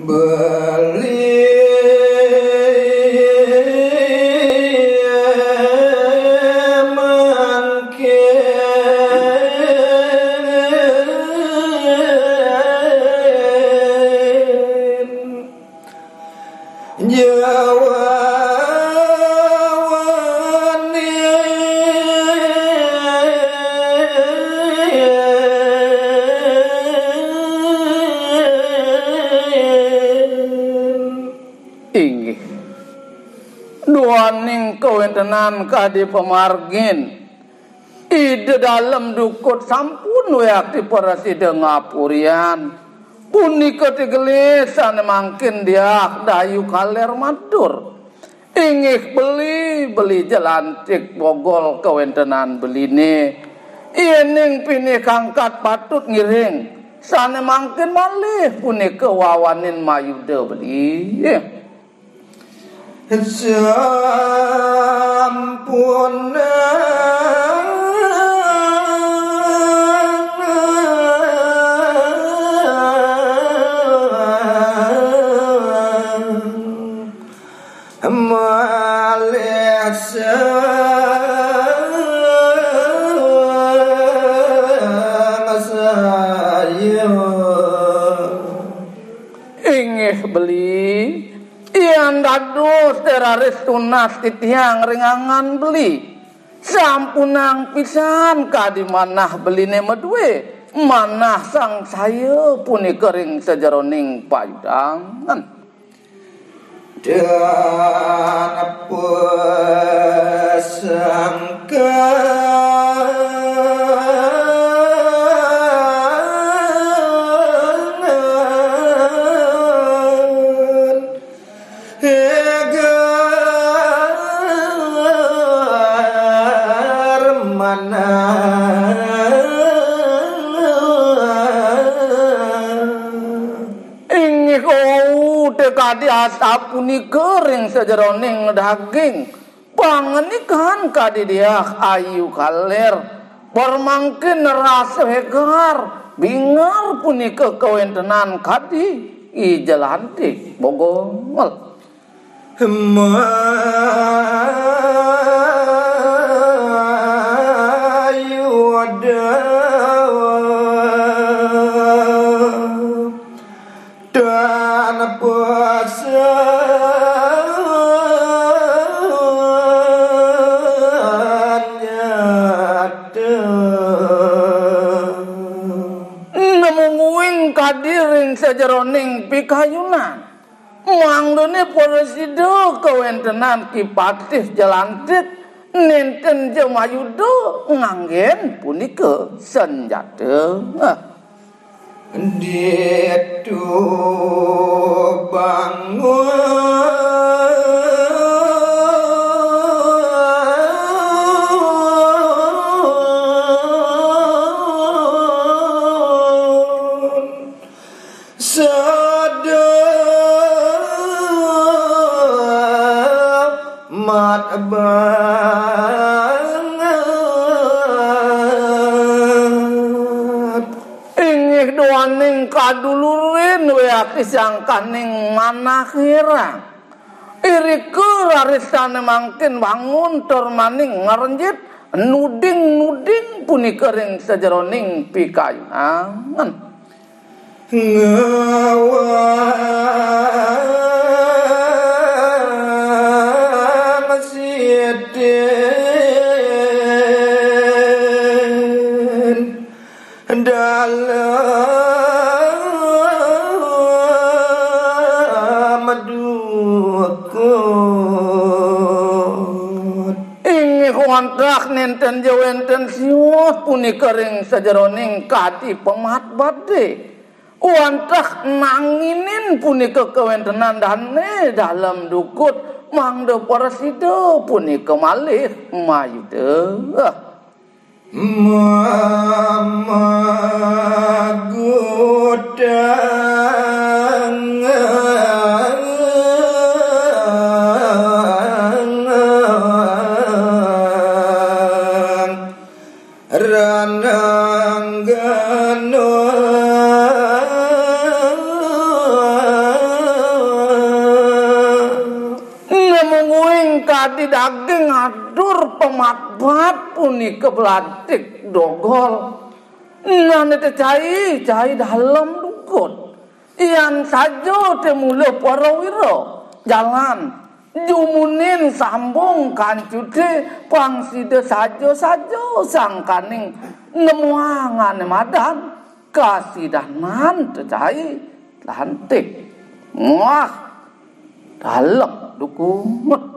beli mungkin inggih duaning kawentenan kadi pemargin ide dalam dukut sampun wayak diparasida ngapurian punika tigelisan mangkin dia dayu kaler matur ingih beli jelantik bogol kawentenan beline iening pinih kangkat patut ngiring sane mangkin malih punika wawanin mayuda beli sampuna malih saya ingih beli ian dados teraris tunas titiang ringangan beli sampunang pisan kadi manah beline medue manah sang saya puni kering sejeroning payudangan dan apa sangka kadi asap puni kering sejeroning daging pangenikan kadi dia ayu kaler permangkin rasa hegar bingar puni kewentenan kadi ijelantik bogol ayu ada dan puasa nemunguing kadiring sejeroning pikayunan mangdone porosido kawentenan kipatih jelantik nenten jemayudo nganggen punika senjata Ditu bangun sadamat doaning kadulurin wayak isangkaning manah hirang iri kurarisane mangkin bangun tur maning ngarenjit nuding puni kering sejeroning pikayunan ngawang sidin dalam kontrak nenten jawenten siuh puni kering sejeroning kati pemat bade kontrak nanginin puni kewentenan dane dalam dukut mangdo parasido puni kemalih mayude mama gudang rananggano daging adur pematbat punika belatik dogol. Nane te cai dalam dukun. Ian sajo te mula parawira jalan jumunin sambung kancute pangsida sajo sangkaning nemuangan madan kasidanan te cai lantik. Wah, dalam dukun.